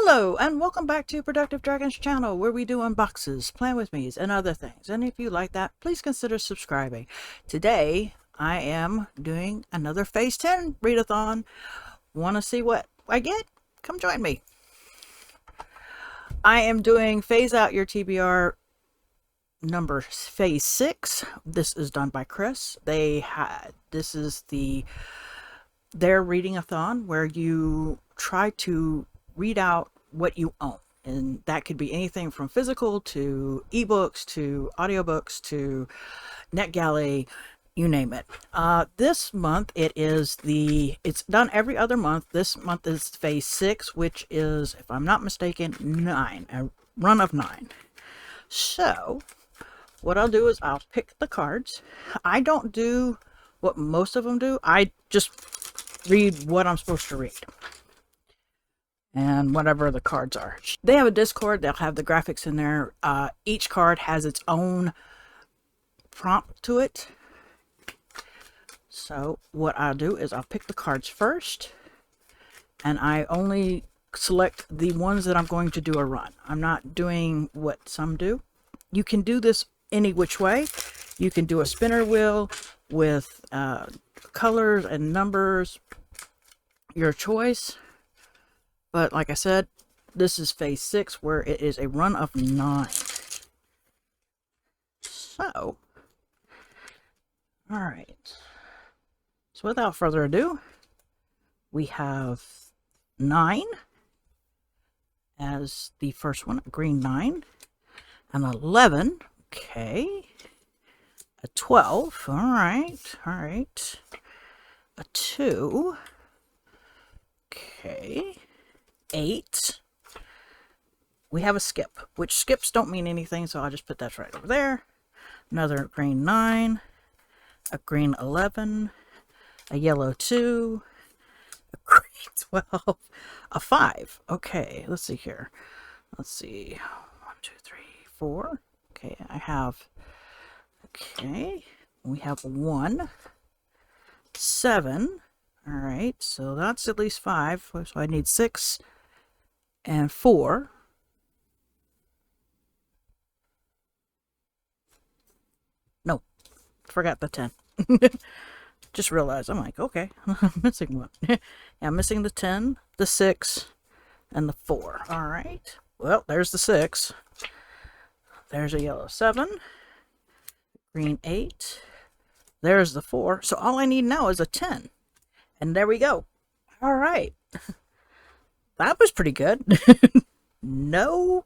Hello and welcome back to Productive Dragons channel, where we do unboxes, plan with me's, and other things. And if you like that, please consider subscribing. Today I am doing another Phase 10 readathon. Want to see what I get? Come join me. I am doing Phase Out Your TBR number Phase 6. This is done by Krys. This is their reading-a-thon, where you try to read out what you own, and that could be anything from physical to ebooks to audiobooks to NetGalley, you name it. This month it's done every other month. This month is Phase 6, which is, if I'm not mistaken, 9, a run of 9. So what I'll do is I'll pick the cards. I don't do what most of them do. I just read what I'm supposed to read and whatever the cards are. They have a Discord. They'll have the graphics in there. Each card has its own prompt to it. So what I'll do is I'll pick the cards first, and I only select the ones that I'm going to do a run. I'm not doing what some do. You can do this any which way. You can do a spinner wheel with colors and numbers, your choice. But like I said, this is Phase 6, where it is a run of 9. So, alright. So without further ado, we have 9 as the first one, green 9. An 11, okay. A 12, alright. A 2, okay. 8. We have a skip, which skips don't mean anything, so I'll just put that right over there. Another green 9, a green 11, a yellow 2, a green 12, a 5. Okay, let's see here. Let's see. 1, 2, 3, 4. Okay, we have 1, 7. All right, so that's at least 5. So I need 6 and 4. No, forgot the 10. Just realized, I'm like, okay, I'm missing one. Yeah, I'm missing the 10, the 6, and the 4. All right, well, there's the 6. There's a yellow 7, green 8. There's the 4. So all I need now is a 10. And there we go. All right. That was pretty good. No.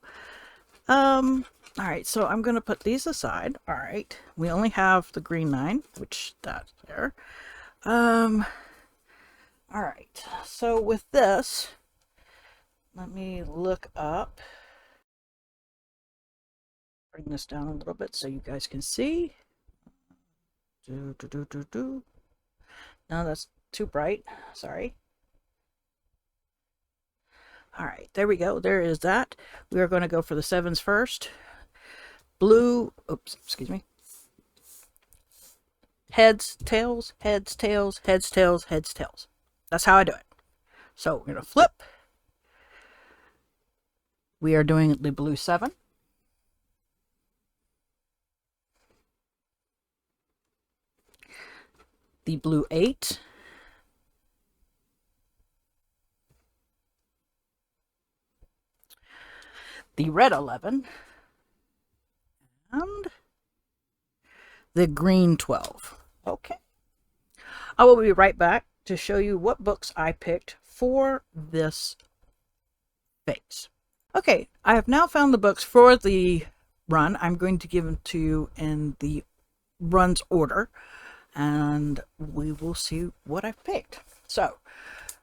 All right, so I'm going to put these aside. All right. We only have the green 9, which that's there. All right. So with this, let me look up. Bring this down a little bit so you guys can see. No, that's too bright. Sorry. All right, there we go. There is that. We are going to go for the 7s first. Blue, oops, excuse me. Heads, tails, heads, tails, heads, tails, heads, tails. That's how I do it. So we're going to flip. We are doing the blue 7. The blue 8. The red 11. And the green 12. Okay. I will be right back to show you what books I picked for this phase. Okay, I have now found the books for the run. I'm going to give them to you in the run's order, and we will see what I've picked. So,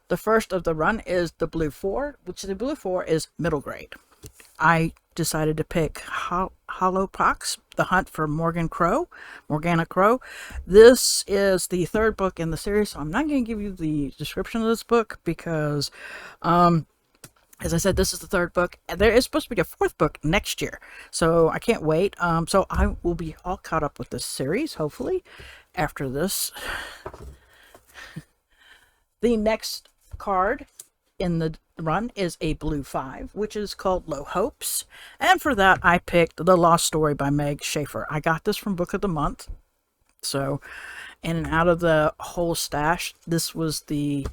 the first of the run is the blue 4, which the blue 4 is middle grade. I decided to pick Hollow Pox, The Hunt for Morgana Crow. This is the 3rd book in the series, so I'm not going to give you the description of this book because, as I said, this is the 3rd book. There is supposed to be a 4th book next year, so I can't wait. So I will be all caught up with this series, hopefully, after this. The next card in the run is a blue 5, which is called Low Hopes. And for that, I picked The Lost Story by Meg Schaefer. I got this from Book of the Month. So, in and out of the whole stash, this was the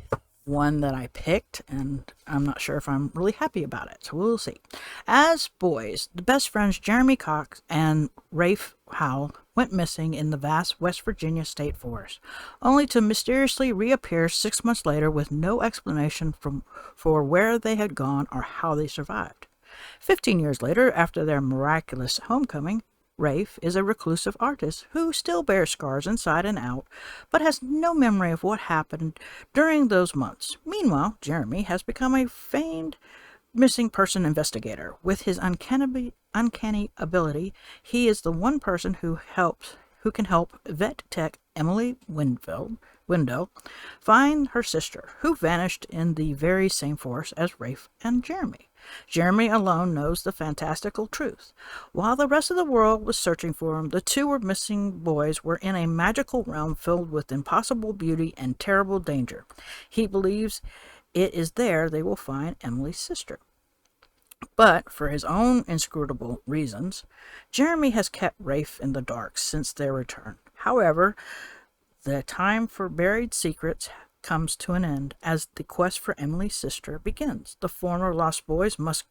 one that I picked, and I'm not sure if I'm really happy about it, so we'll see. As boys, the best friends Jeremy Cox and Rafe Howell went missing in the vast West Virginia state forest, only to mysteriously reappear 6 months later with no explanation for where they had gone or how they survived. 15 years later, after their miraculous homecoming, Rafe is a reclusive artist who still bears scars inside and out, but has no memory of what happened during those months. Meanwhile, Jeremy has become a famed missing person investigator. With his uncanny ability, he is the one person who can help vet tech Emily Window find her sister, who vanished in the very same forest as Rafe and Jeremy. Jeremy alone knows the fantastical truth. While the rest of the world was searching for him, the two missing boys were in a magical realm filled with impossible beauty and terrible danger. He believes it is there they will find Emily's sister. But, for his own inscrutable reasons, Jeremy has kept Rafe in the dark since their return. However, the time for buried secrets comes to an end as the quest for Emily's sister begins. The former lost boys must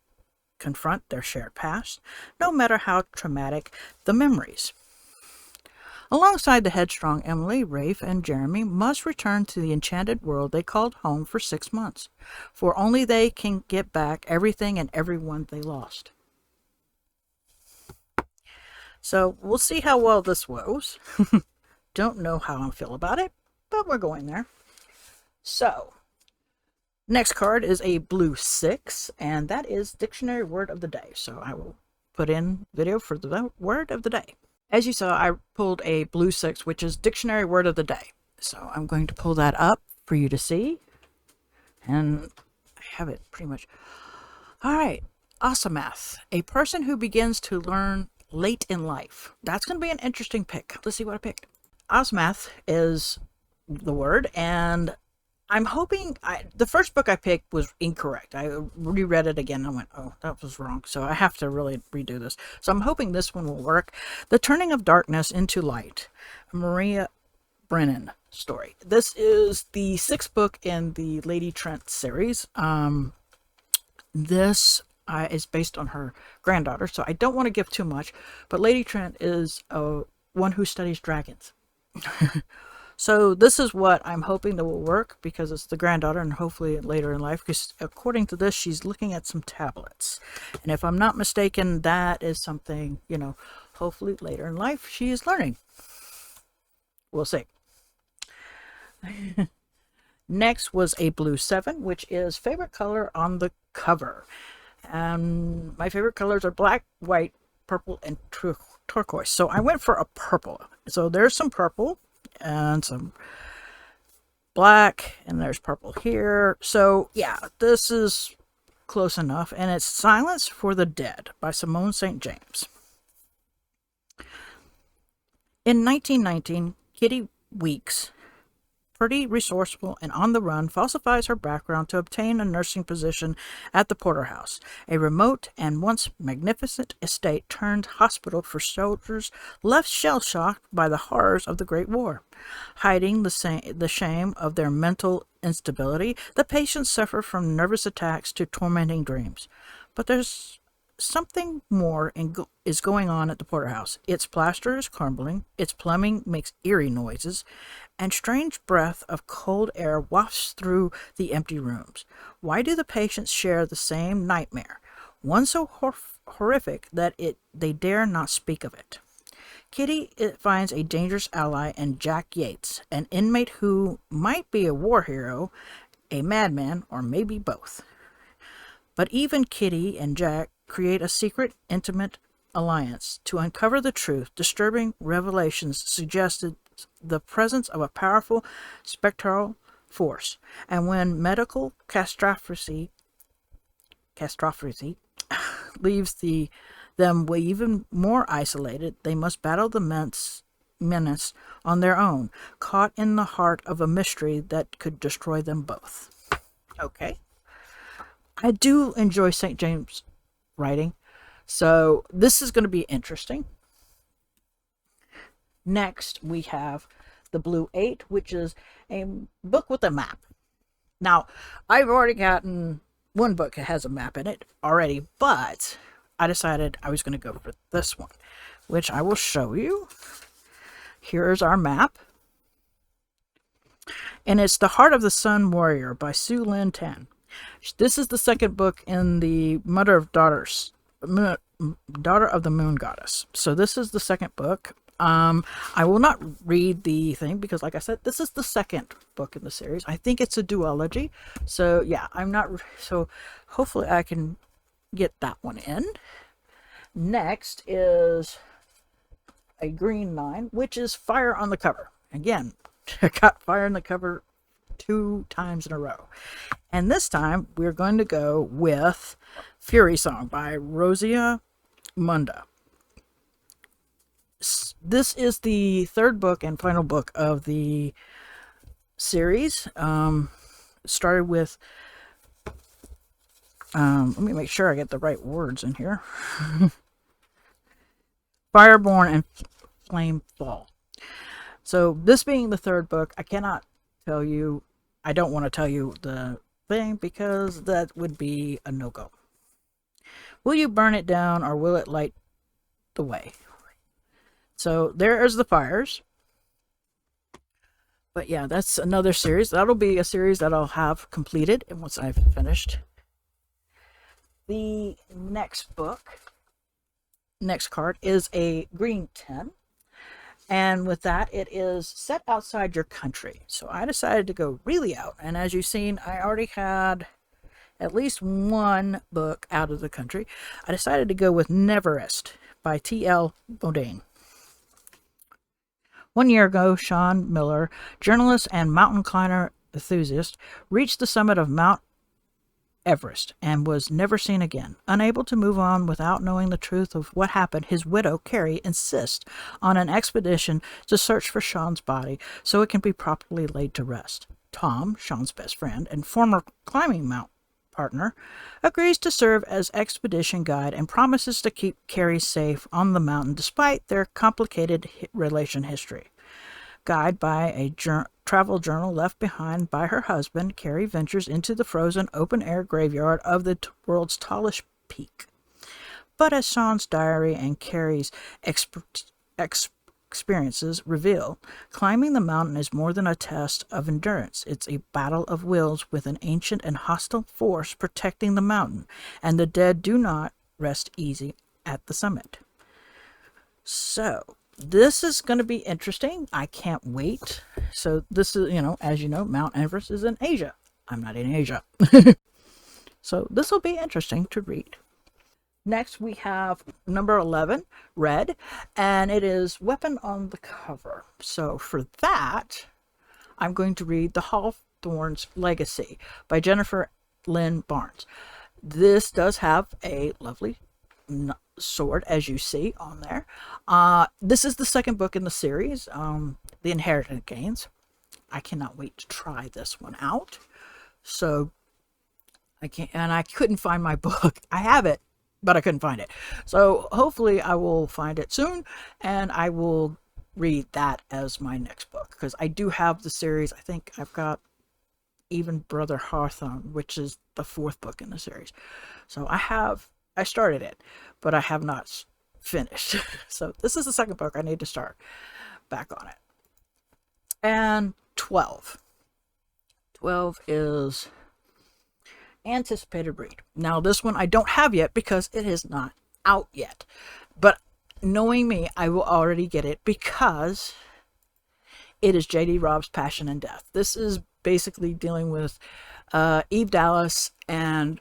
confront their shared past, no matter how traumatic the memories. Alongside the headstrong Emily, Rafe and Jeremy must return to the enchanted world they called home for 6 months, for only they can get back everything and everyone they lost. So we'll see how well this goes. Don't know how I feel about it, but we're going there. So, next card is a blue 6, and that is Dictionary Word of the Day. So I will put in video for the word of the day. As you saw, I pulled a blue 6, which is Dictionary Word of the Day. So I'm going to pull that up for you to see. And I have it pretty much. All right. Asemoth, a person who begins to learn late in life. That's going to be an interesting pick. Let's see what I picked. Asemoth is the word, and I'm hoping, the first book I picked was incorrect. I reread it again and I went, oh, that was wrong. So I have to really redo this. So I'm hoping this one will work. The Turning of Darkness into Light, Maria Brennan story. This is the 6th book in the Lady Trent series. This is based on her granddaughter, so I don't want to give too much, but Lady Trent is one who studies dragons. So this is what I'm hoping that will work, because it's the granddaughter and hopefully later in life, because according to this, she's looking at some tablets. And if I'm not mistaken, that is something, hopefully later in life she is learning. We'll see. Next was a blue 7, which is favorite color on the cover. And my favorite colors are black, white, purple, and turquoise. So I went for a purple. So there's some purple and some black, and there's purple here. So yeah, this is close enough. And it's Silence for the Dead by Simone St. James. In 1919, Kitty Weeks, pretty resourceful and on the run, falsifies her background to obtain a nursing position at the Porterhouse, a remote and once magnificent estate turned hospital for soldiers left shell-shocked by the horrors of the Great War. Hiding the shame of their mental instability, the patients suffer from nervous attacks to tormenting dreams. But there's something more is going on at the Porterhouse. Its plaster is crumbling, its plumbing makes eerie noises, and strange breath of cold air wafts through the empty rooms. Why do the patients share the same nightmare, one so horrific that they dare not speak of it? Kitty finds a dangerous ally in Jack Yates, an inmate who might be a war hero, a madman, or maybe both. But even Kitty and Jack create a secret, intimate alliance to uncover the truth. Disturbing revelations suggested the presence of a powerful spectral force, and when medical catastrophe leaves them even more isolated, they must battle the menace on their own, caught in the heart of a mystery that could destroy them both. Okay. I do enjoy St. James writing, so this is going to be interesting. Next, we have The Blue 8, which is a book with a map. Now, I've already gotten one book that has a map in it already, but I decided I was going to go for this one, which I will show you. Here's our map. And it's The Heart of the Sun Warrior by Sue Lynn Tan. This is the second book in the Mother of Daughters, Daughter of the Moon Goddess. So this is the second book. I will not read the thing because, like I said, this is the second book in the series. I think it's a duology. So yeah, so hopefully I can get that one in. Next is a green 9, which is Fire on the Cover. Again, I got Fire on the Cover 2 times in a row. And this time we're going to go with Fury Song by Rosia Munda. This is the third book and final book of the series. Started with, let me make sure I get the right words in here. Fireborn and Flamefall. So this being the third book, I cannot tell you, I don't want to tell you the thing because that would be a no-go. Will you burn it down or will it light the way? So there is the fires. But yeah, that's another series. That'll be a series that I'll have completed and once I've finished. The next book, next card, is a green 10. And with that, it is Set Outside Your Country. So I decided to go really out. And as you've seen, I already had at least one book out of the country. I decided to go with Neverest by T.L. Bodine. 1 year ago, Sean Miller, journalist and mountain climber enthusiast, reached the summit of Mount Everest and was never seen again. Unable to move on without knowing the truth of what happened, his widow, Carrie, insists on an expedition to search for Sean's body so it can be properly laid to rest. Tom, Sean's best friend and former climbing mount partner, agrees to serve as expedition guide and promises to keep Carrie safe on the mountain despite their complicated relation history. Guided by a travel journal left behind by her husband, Carrie ventures into the frozen open-air graveyard of the world's tallest peak. But as Sean's diary and Carrie's experiences reveal, climbing the mountain is more than a test of endurance. It's a battle of wills with an ancient and hostile force protecting the mountain, and the dead do not rest easy at the summit. So, this is going to be interesting. I can't wait. So, this is, as you know, Mount Everest is in Asia. I'm not in Asia. So, this will be interesting to read. Next, we have number 11, Red, and it is Weapon on the Cover. So for that, I'm going to read The Hawthorne's Legacy by Jennifer Lynn Barnes. This does have a lovely sword, as you see on there. This is the second book in the series, The Inheritance Gains. I cannot wait to try this one out. So, I couldn't find my book. I have it, but I couldn't find it. So hopefully I will find it soon and I will read that as my next book because I do have the series. I think I've got even Brother Hawthorne, which is the fourth book in the series. So I started it, but I have not finished. So this is the second book. I need to start back on it. And 12. 12 is Anticipated Read. Now this one I don't have yet because it is not out yet, but knowing me, I will already get it because it is J.D. Robb's Passion and Death. This is basically dealing with Eve Dallas and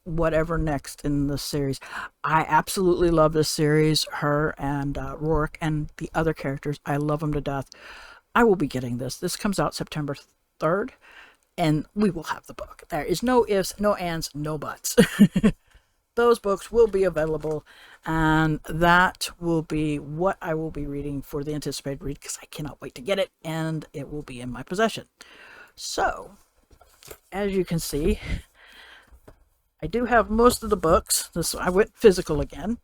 whatever next in the series. I absolutely love this series. Her and Rourke and the other characters, I love them to death. I will be getting this. This comes out September 3rd. And we will have the book. There is no ifs, no ands, no buts. Those books will be available, and that will be what I will be reading for the Anticipated Read because I cannot wait to get it, and it will be in my possession. So, as you can see, I do have most of the books. I went physical again.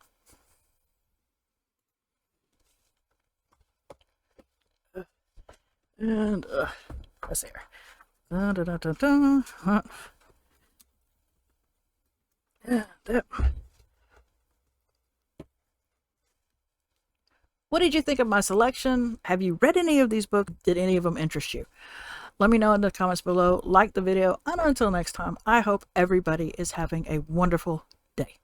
And let's see here. What did you think of my selection? Have you read any of these books? Did any of them interest you? Let me know in the comments below. Like the video. And until next time, I hope everybody is having a wonderful day.